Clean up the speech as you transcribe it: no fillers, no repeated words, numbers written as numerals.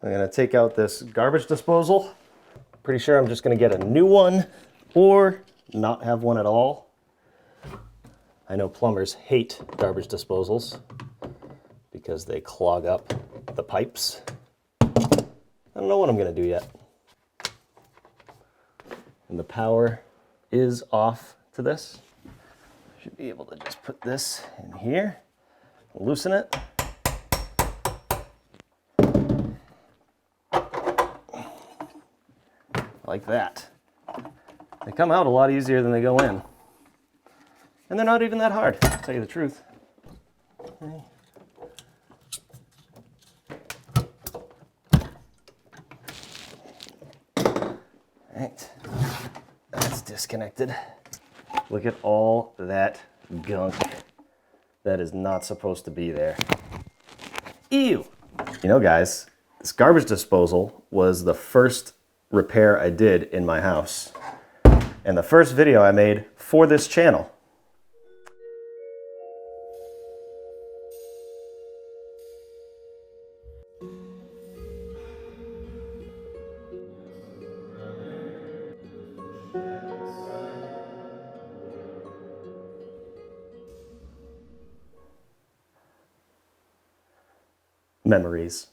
I'm gonna take out this garbage disposal. Pretty sure I'm just gonna get a new one or not have one at all. I know plumbers hate garbage disposals because they clog up the pipes. I don't know what I'm gonna do yet. And the power is off to this. Should be able to just put this in here, loosen it. Like that. They come out a lot easier than they go in. And they're not even that hard, to tell you the truth. Okay. Right, that's disconnected. Look at all that gunk that is not supposed to be there. Ew! You know, guys, this garbage disposal was the first repair I did in my house, and the first video I made for this channel. Memories.